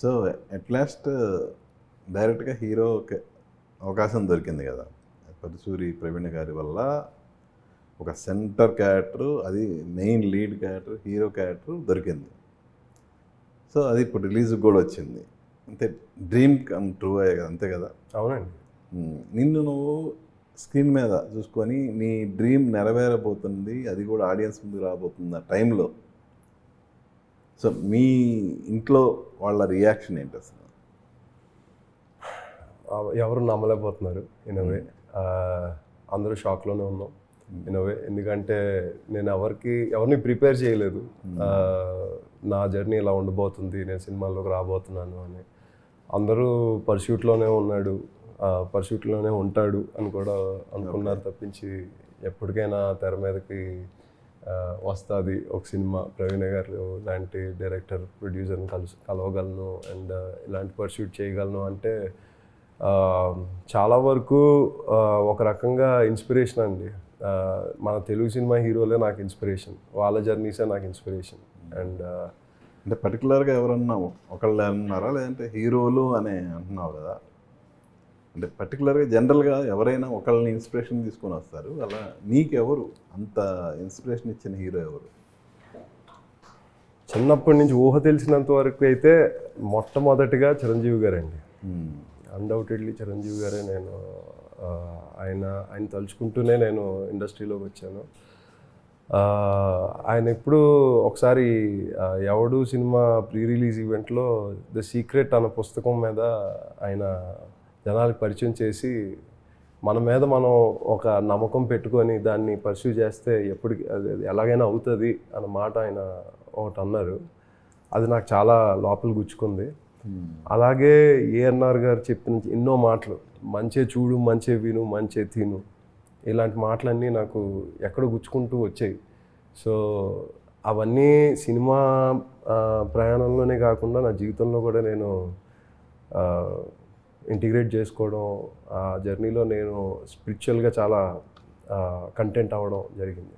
So at last డైరెక్ట్గా హీరోకి అవకాశం దొరికింది కదా పరుచూరి ప్రవీణ్ గారి వల్ల. ఒక సెంటర్ క్యారెక్టర్, అది main lead character, hero character దొరికింది. సో అది ఇప్పుడు రిలీజ్కి కూడా వచ్చింది. అంతే, డ్రీమ్ కమ్ ట్రూ అయ్యే కదా, అంతే కదా. అవునండి. నిన్ను నువ్వు స్క్రీన్ మీద చూసుకొని నీ డ్రీమ్ నెరవేరబోతుంది, అది కూడా ఆడియన్స్ ముందుకు రాబోతుంది ఆ టైంలో. సో మీ ఇంట్లో వాళ్ళ రియాక్షన్ ఏంటి అసలు? ఎవరు నమ్మలేకపోతున్నారు ఇనవే. అందరూ షాక్లోనే ఉన్నాం ఇనవే. ఎందుకంటే నేను ఎవరిని ప్రిపేర్ చేయలేదు నా జర్నీ ఇలా ఉండబోతుంది, నేను సినిమాల్లోకి రాబోతున్నాను అని. అందరూ పర్స్యూట్లోనే ఉంటాడు అని కూడా అనుకున్నారు తప్పించి ఎప్పటికైనా తెర మీదకి వస్తుంది ఒక సినిమా, ప్రవీణ్ గారు లాంటి డైరెక్టర్ ప్రొడ్యూసర్ని కలవగలను అండ్ ఇలాంటి పర్స్యూట్ చేయగలను అంటే చాలా వరకు ఒక రకంగా ఇన్స్పిరేషన్ అండి. మన తెలుగు సినిమా హీరోలే నాకు ఇన్స్పిరేషన్, వాళ్ళ జర్నీసే నాకు ఇన్స్పిరేషన్. అండ్ అంటే పర్టికులర్గా ఎవరన్నా ఒకళ్ళు అన్నారా, లేదంటే హీరోలు అనే అంటున్నావు కదా, అంటే పర్టికులర్గా జనరల్గా ఎవరైనా ఒకళ్ళని ఇన్స్పిరేషన్ తీసుకొని వస్తారు, అలా నీకెవరు అంత ఇన్స్పిరేషన్ ఇచ్చిన హీరో ఎవరు? చిన్నప్పటి నుంచి ఊహ తెలిసినంత వరకు అయితే మొట్టమొదటిగా చిరంజీవి గారండి. అన్డౌటెడ్లీ చిరంజీవి గారే. నేను ఆయన తలుచుకుంటూనే నేను ఇండస్ట్రీలోకి వచ్చాను. ఆయన ఎప్పుడు ఒకసారి ఎవడు సినిమా ప్రీ రిలీజ్ ఈవెంట్లో ద సీక్రెట్ అన్న పుస్తకం మీద ఆయన జనాలకు పరిచయం చేసి మన మీద మనం ఒక నమ్మకం పెట్టుకొని దాన్ని పర్స్యూ చేస్తే ఎప్పటికి అది ఎలాగైనా అవుతుంది అన్న మాట ఆయన ఒకటి అన్నారు. అది నాకు చాలా లోపల గుచ్చుకుంది. అలాగే ఏఎన్ఆర్ గారు చెప్పిన ఎన్నో మాటలు, మంచే చూడు, మంచే విను, మంచే తిను, ఇలాంటి మాటలన్నీ నాకు ఎక్కడ గుచ్చుకుంటూ వచ్చాయి. సో అవన్నీ సినిమా ప్రయాణంలోనే కాకుండా నా జీవితంలో కూడా నేను ఇంటిగ్రేట్ చేసుకోవడం, ఆ జర్నీలో నేను స్పిరిచువల్గా చాలా కంటెంట్ అవ్వడం జరిగింది.